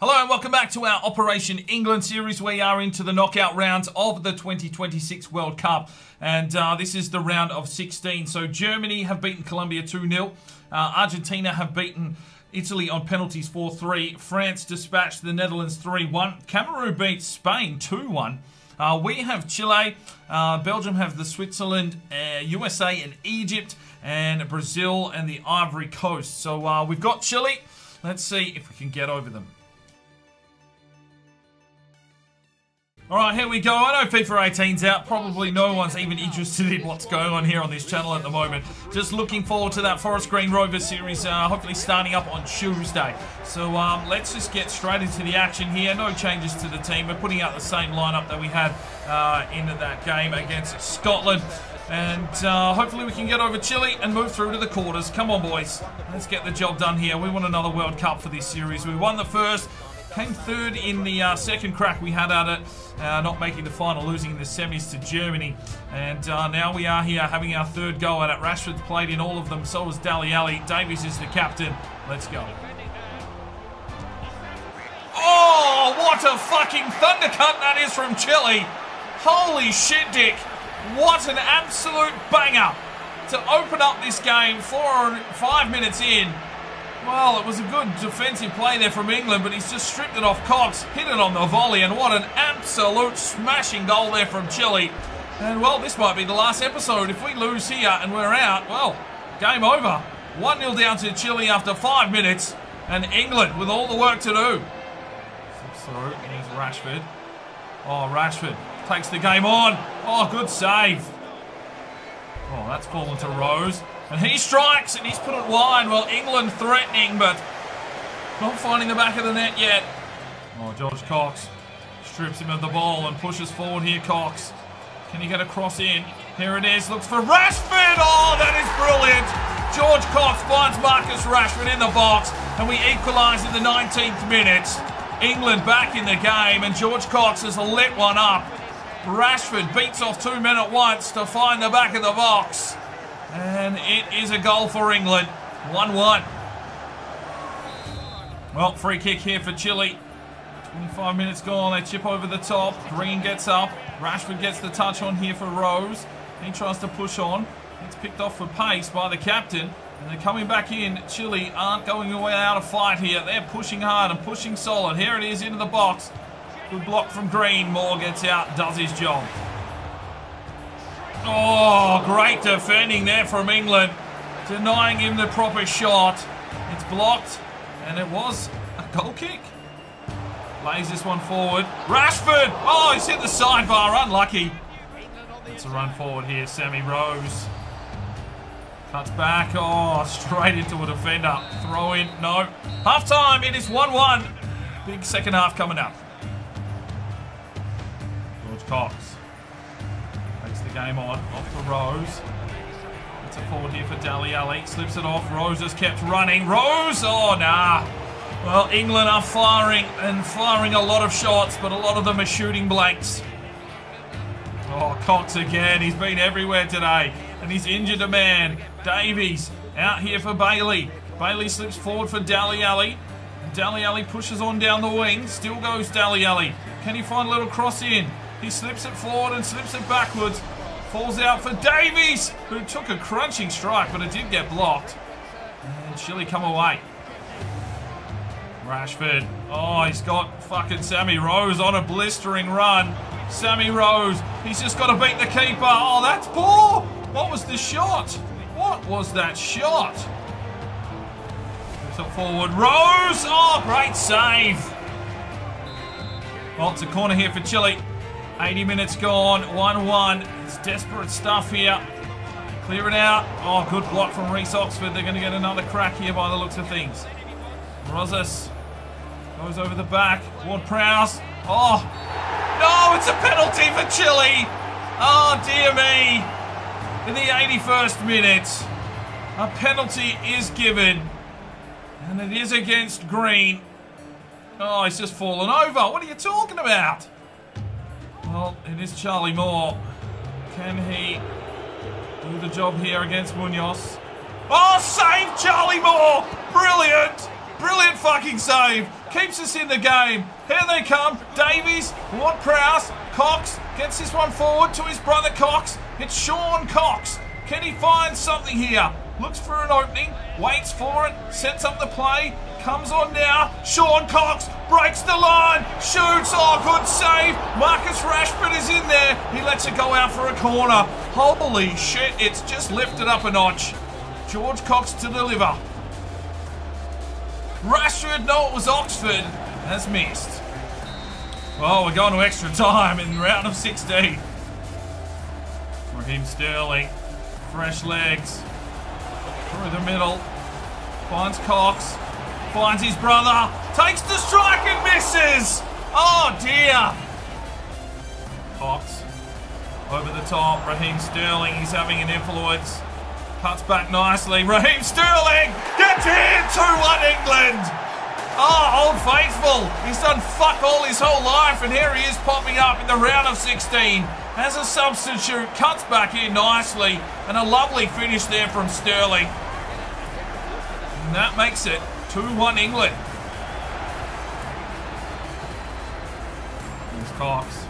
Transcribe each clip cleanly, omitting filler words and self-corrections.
Hello and welcome back to our Operation England series. We are into the knockout rounds of the 2026 World Cup, and this is the round of 16. So Germany have beaten Colombia 2-0. Argentina have beaten Italy on penalties 4-3. France dispatched the Netherlands 3-1. Cameroon beat Spain 2-1. We have Chile. Belgium have the Switzerland, USA and Egypt, and Brazil and the Ivory Coast. So we've got Chile. Let's see if we can get over them. Alright, here we go. I know FIFA 18's out. Probably no one's even interested in what's going on here on this channel at the moment. Just looking forward to that Forest Green Rovers series, hopefully starting up on Tuesday. So let's just get straight into the action here. No changes to the team. We're putting out the same lineup that we had in that game against Scotland. And hopefully we can get over Chile and move through to the quarters. Come on, boys. Let's get the job done here. We want another World Cup for this series. We won the first. Came third in the second crack we had at it, not making the final, losing in the semis to Germany. And now we are here having our third go at it. Rashford's played in all of them, so has Dele Alli. Davies is the captain. Let's go. Oh, what a fucking thundercut that is from Chile. Holy shit, Dick. What an absolute banger to open up this game 4 or 5 minutes in. Well, it was a good defensive play there from England, but he's just stripped it off Cox, hit it on the volley, and what an absolute smashing goal there from Chile. And, well, this might be the last episode. If we lose here and we're out, well, game over. 1-0 down to Chile after 5 minutes, and England with all the work to do. Slips through, here's Rashford. Oh, Rashford takes the game on. Oh, good save. Oh, that's fallen to Rose. And he strikes, and he's put it wide. Well, England threatening, but not finding the back of the net yet. Oh, George Cox strips him of the ball and pushes forward here, Cox. Can he get a cross in? Here it is, looks for Rashford. Oh, that is brilliant. George Cox finds Marcus Rashford in the box, and we equalise in the 19th minute. England back in the game, and George Cox has lit one up. Rashford beats off 2 men at once to find the back of the box. And it is a goal for England. 1-1. Well, free kick here for Chile. 25 minutes gone. They chip over the top. Green gets up. Rashford gets the touch on here for Rose. He tries to push on. It's picked off for pace by the captain. And they're coming back in. Chile aren't going away out of fight here. They're pushing hard and pushing solid. Here it is into the box. Good block from Green. Moore gets out, does his job. Oh, great defending there from England. Denying him the proper shot. It's blocked, and it was a goal kick. Lays this one forward. Rashford! Oh, he's hit the sidebar. Unlucky. It's a run forward here. Sammy Rose. Cuts back. Oh, straight into a defender. Throw in. No. Half time. It is 1-1. Big second half coming up. George Cox. The game on, off to Rose. It's a forward here for Dele Alli. Slips it off. Rose has kept running. Rose! Oh, nah. Well, England are firing a lot of shots, but a lot of them are shooting blanks. Oh, Cox again. He's been everywhere today, and he's injured a man. Davies out here for Bailey. Bailey slips forward for Dele Alli. Dele Alli pushes on down the wing. Still goes Dele Alli. Can he find a little cross in? He slips it forward and slips it backwards. Falls out for Davies, who took a crunching strike, but it did get blocked. And Chile come away. Rashford. Oh, he's got fucking Sammy Rose on a blistering run. Sammy Rose. He's just got to beat the keeper. Oh, that's poor. What was the shot? What was that shot? Puts it forward. Rose. Oh, great save. Well, it's a corner here for Chile. 80 minutes gone, 1-1. It's desperate stuff here. Clear it out. Oh, good block from Reece Oxford. They're going to get another crack here by the looks of things. Rosas goes over the back. Ward-Prowse. Oh, no, it's a penalty for Chile. Oh, dear me. In the 81st minute, a penalty is given. And it is against Green. Oh, he's just fallen over. What are you talking about? Well, it is Charlie Moore. Can he do the job here against Munoz? Oh, save Charlie Moore! Brilliant! Brilliant fucking save! keeps us in the game. Here they come. Davies, Ward-Prowse, Cox gets this one forward to his brother Cox. It's Sean Cox. Can he find something here? Looks for an opening, waits for it, sets up the play, comes on now. Sean Cox breaks the line, shoots. Oh, good save. Marcus Rashford is in there. He lets it go out for a corner. Holy shit, it's just lifted up a notch. George Cox to deliver. Rashford, no, it was Oxford, has missed. Well, we're going to extra time in the round of 16. Raheem Sterling, fresh legs, through the middle, finds Cox, finds his brother, takes the strike and misses. Oh dear. Cox, over the top, Raheem Sterling, he's having an influence. Cuts back nicely. Raheem Sterling gets in. 2-1 England. Oh, Old Faithful. He's done fuck all his whole life, and here he is popping up in the round of 16 as a substitute. Cuts back in nicely, and a lovely finish there from Sterling. And that makes it 2-1 England. Here's Cox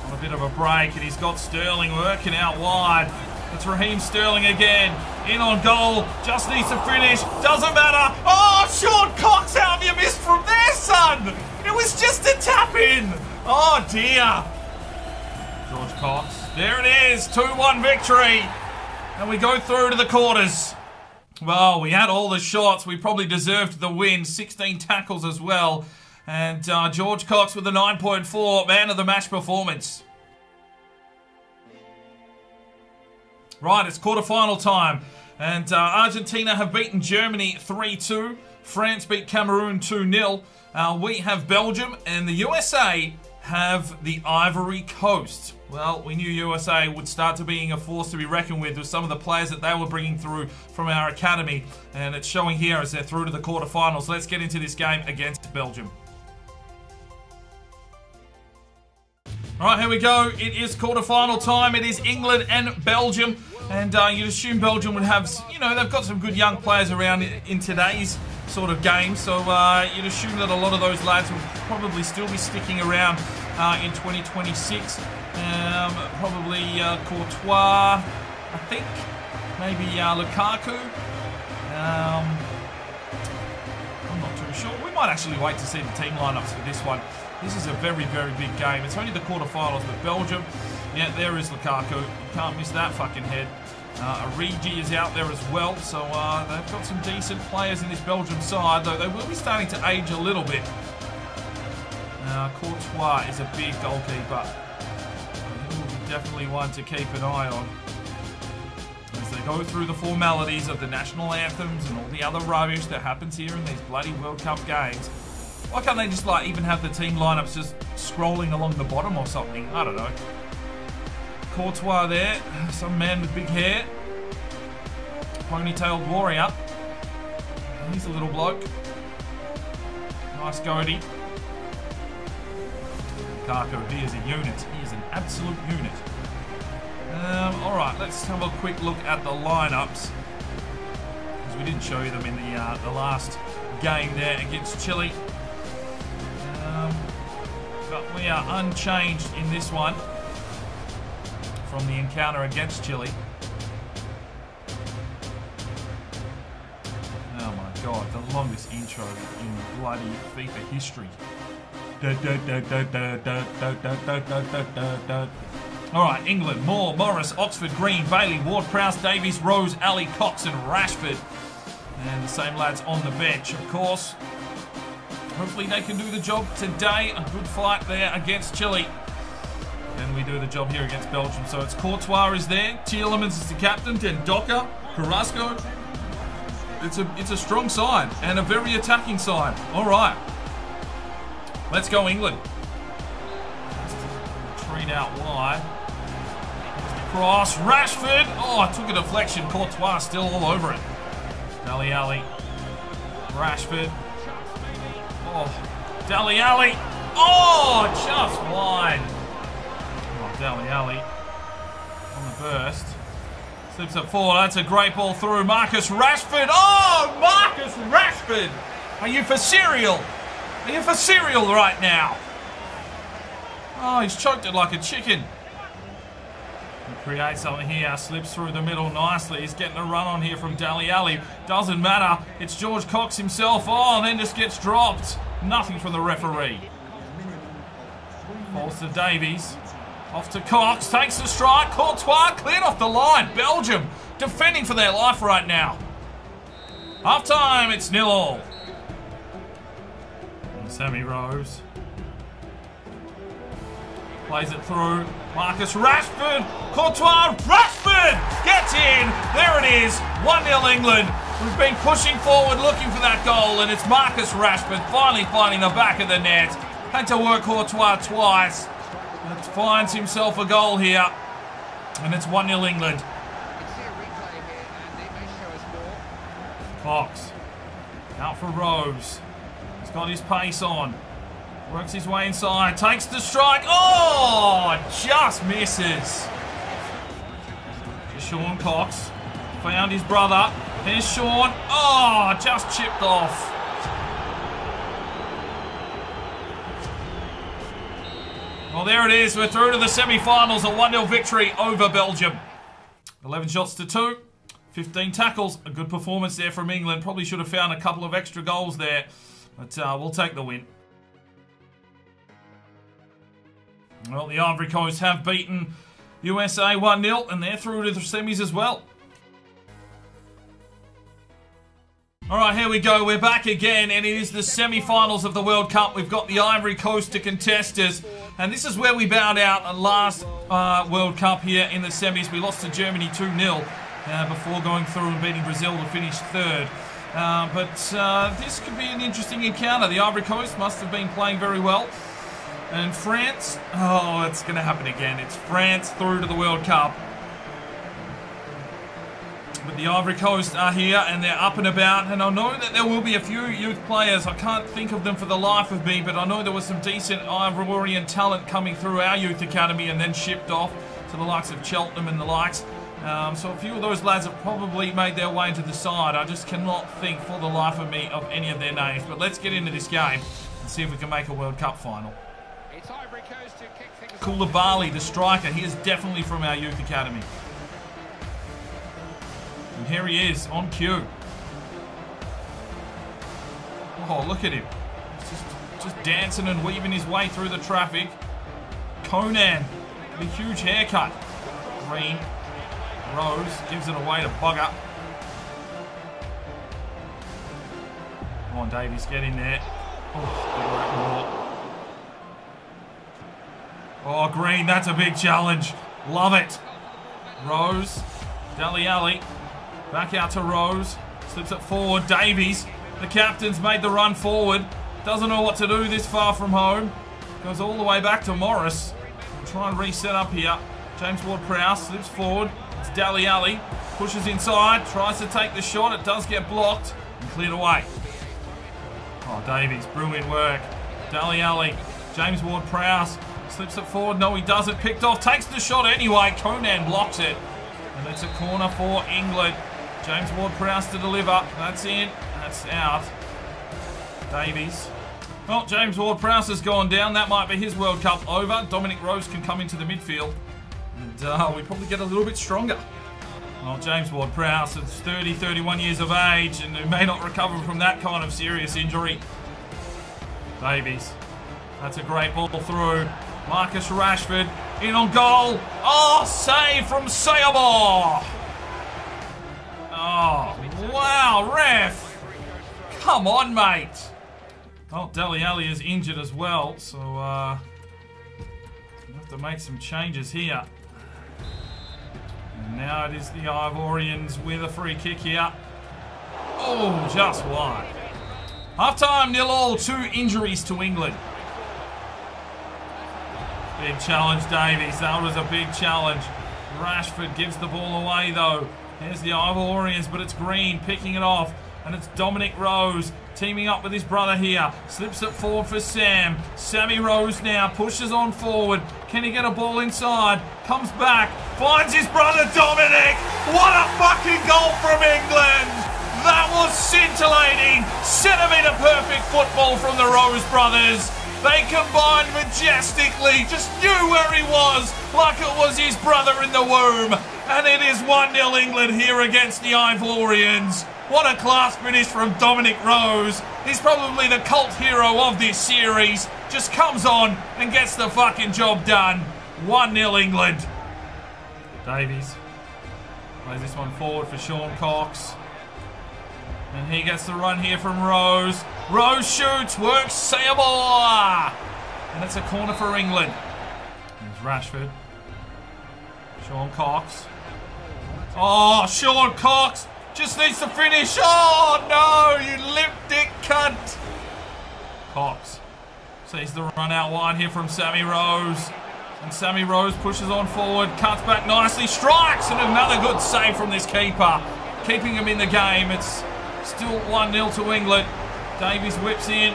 on a bit of a break, and he's got Sterling working out wide. It's Raheem Sterling again, in on goal, just needs to finish, doesn't matter. Oh, Sean Cox, how have you missed from there, son? It was just a tap in. Oh dear. George Cox, there it is, 2-1 victory. And we go through to the quarters. Well, we had all the shots, we probably deserved the win, 16 tackles as well. And George Cox with a 9.4 man of the match performance. Right, it's quarter-final time, and Argentina have beaten Germany 3-2. France beat Cameroon 2-0. We have Belgium, and the USA have the Ivory Coast. Well, we knew USA would start to being a force to be reckoned with some of the players that they were bringing through from our academy, and it's showing here as they're through to the quarterfinals. Let's get into this game against Belgium. All right, here we go. It is quarter-final time. It is England and Belgium. And you'd assume Belgium would have, you know, they've got some good young players around in today's sort of game. So you'd assume that a lot of those lads would probably still be sticking around in 2026. Probably Courtois, I think. Maybe Lukaku. I'm not too sure. We might actually wait to see the team lineups for this one. This is a very, very big game. It's only the quarterfinals, but Belgium, yeah, there is Lukaku. You can't miss that fucking head. Origi is out there as well, so they've got some decent players in this Belgium side, though they will be starting to age a little bit. Courtois is a big goalkeeper. He will be definitely one to keep an eye on as they go through the formalities of the national anthems and all the other rubbish that happens here in these bloody World Cup games. Why can't they just like even have the team lineups just scrolling along the bottom or something? I don't know. Courtois there, some man with big hair, ponytailed warrior. He's a little bloke. Nice goatee. Lukaku, he is a unit. He is an absolute unit. All right, let's have a quick look at the lineups, because we didn't show you them in the last game there against Chile. But we are unchanged in this one from the encounter against Chile. Oh my god, the longest intro in bloody FIFA history. Alright, England, Moore, Morris, Oxford, Green, Bailey, Ward-Prowse, Davies, Rose, Ali, Cox and Rashford. And the same lads on the bench, of course. Hopefully they can do the job today. A good fight there against Chile. And we do the job here against Belgium. So it's Courtois is there. Tielemans is the captain. Then Docker, Carrasco. It's a strong side and a very attacking side. All right. Let's go England. Treat out wide. Cross. Rashford. Oh, took a deflection. Courtois still all over it. Dele Alli. Rashford. Oh, Dele Alli. Oh, just wide. Oh, Dele Alli on the burst. Slips it forward. That's a great ball through. Marcus Rashford. Oh, Marcus Rashford. Are you for cereal? Are you for cereal right now? Oh, he's choked it like a chicken. He creates something here, slips through the middle nicely. He's getting a run on here from Dele Alli. Doesn't matter. It's George Cox himself. Oh, and then just gets dropped. Nothing from the referee. Falls to Davies. Off to Cox. Takes the strike. Courtois cleared off the line. Belgium defending for their life right now. Half time, it's 0-0. Sammy Rose plays it through. Marcus Rashford. Courtois. Rashford gets in. There it is. 1-0 England. We've been pushing forward looking for that goal, and it's Marcus Rashford finally finding the back of the net. Had to work Courtois twice. But finds himself a goal here, and it's 1-0 England. Fox out for Rose. He's got his pace on. Works his way inside. Takes the strike. Oh! Just misses. Sean Cox found his brother. There's Sean. Oh! Just chipped off. Well, there it is. We're through to the semi-finals. A 1-0 victory over Belgium. 11 shots to 2. 15 tackles. A good performance there from England. Probably should have found a couple of extra goals there. But we'll take the win. Well, the Ivory Coast have beaten USA 1-0, and they're through to the semis as well. All right, here we go. We're back again, and it is the semi-finals of the World Cup. We've got the Ivory Coast to contest us, and this is where we bowed out last World Cup here in the semis. We lost to Germany 2-0 before going through and beating Brazil to finish third. But this could be an interesting encounter. The Ivory Coast must have been playing very well. And France, oh, it's going to happen again. It's France through to the World Cup. But the Ivory Coast are here and they're up and about. And I know that there will be a few youth players. I can't think of them for the life of me, but I know there was some decent Ivorian talent coming through our youth academy and then shipped off to the likes of Cheltenham and the likes. So a few of those lads have probably made their way into the side. I just cannot think for the life of me of any of their names. But let's get into this game and see if we can make a World Cup final. Koulibaly, the striker, he is definitely from our youth academy. And here he is, on cue. Oh, look at him. He's just dancing and weaving his way through the traffic. Conan, with a huge haircut. Green. Rose gives it away to Bugger. Come on, Davies, get in there. Oh, Green, that's a big challenge. Love it. Rose, Dele Alli, back out to Rose. Slips it forward. Davies, the captain's made the run forward. Doesn't know what to do this far from home. Goes all the way back to Morris. We'll try and reset up here. James Ward-Prowse slips forward. It's Dele Alli. Pushes inside. Tries to take the shot. It does get blocked and cleared away. Oh, Davies, brilliant work. Dele Alli. James Ward-Prowse. Slips it forward. No, he doesn't. Picked off. Takes the shot anyway. Conan blocks it. And it's a corner for England. James Ward-Prowse to deliver. That's in. That's out. Davies. Well, James Ward-Prowse has gone down. That might be his World Cup over. Dominic Rose can come into the midfield. And we probably get a little bit stronger. Well, James Ward-Prowse is 30, 31 years of age and who may not recover from that kind of serious injury. Davies. That's a great ball through. Marcus Rashford in on goal. Oh, save from Sayabor. Oh, wow, ref. Come on, mate. Well, Dele Alli is injured as well, so we'll have to make some changes here. And now it is the Ivorians with a free kick here. Oh, just wide. Half-time, 0-0, 2 injuries to England. Big challenge, Davies. That was a big challenge. Rashford gives the ball away, though. Here's the Ivorians, but it's Green picking it off. And it's Dominic Rose teaming up with his brother here. Slips it forward for Sam. Sammy Rose now pushes on forward. Can he get a ball inside? Comes back. Finds his brother Dominic. What a fucking goal from England. That was scintillating, centimetre-perfect football from the Rose brothers. They combined majestically, just knew where he was, like it was his brother in the womb. And it is 1-0 England here against the Ivorians. What a class finish from Dominic Rose. He's probably the cult hero of this series. Just comes on and gets the fucking job done. 1-0 England. Davies plays this one forward for Sean Cox. And he gets the run here from Rose. Rose shoots, works, Sayabor. And it's a corner for England. There's Rashford. Sean Cox. Oh, Sean Cox just needs to finish. Oh, no, you lip dick cunt. Cox sees the run out wide here from Sammy Rose. And Sammy Rose pushes on forward, cuts back nicely, strikes, and another good save from this keeper. Keeping him in the game. It's still 1-0 to England. Davies whips in,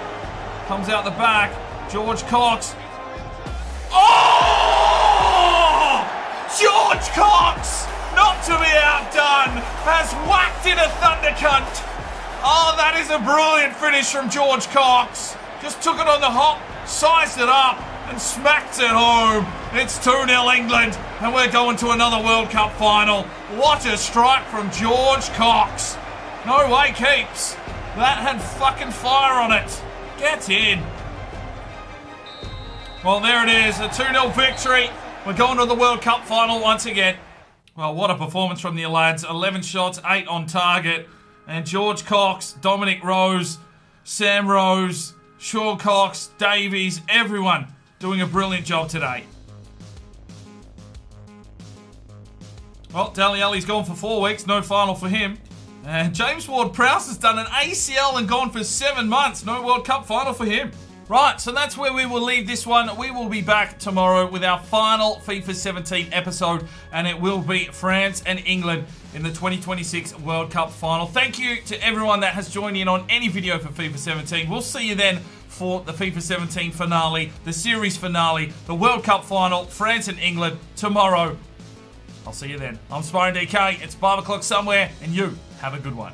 comes out the back. George Cox. Oh! George Cox, not to be outdone, has whacked in a thunder cunt. Oh, that is a brilliant finish from George Cox. Just took it on the hop, sized it up, and smacked it home. It's 2-0 England, and we're going to another World Cup final. What a strike from George Cox. No way, keeps. That had fucking fire on it. Get in. Well, there it is, a 2-0 victory. We're going to the World Cup final once again. Well, what a performance from the lads. 11 shots, 8 on target. And George Cox, Dominic Rose, Sam Rose, Sean Cox, Davies, everyone doing a brilliant job today. Well, Dele Alli's gone for 4 weeks, no final for him. And James Ward-Prowse has done an ACL and gone for 7 months, no World Cup final for him. Right, so that's where we will leave this one. We will be back tomorrow with our final FIFA 17 episode, and it will be France and England in the 2026 World Cup final. Thank you to everyone that has joined in on any video for FIFA 17. We'll see you then for the FIFA 17 finale, the series finale, the World Cup final, France and England tomorrow. I'll see you then. I'm Spyro DK, it's 5 o'clock somewhere, and you have a good one.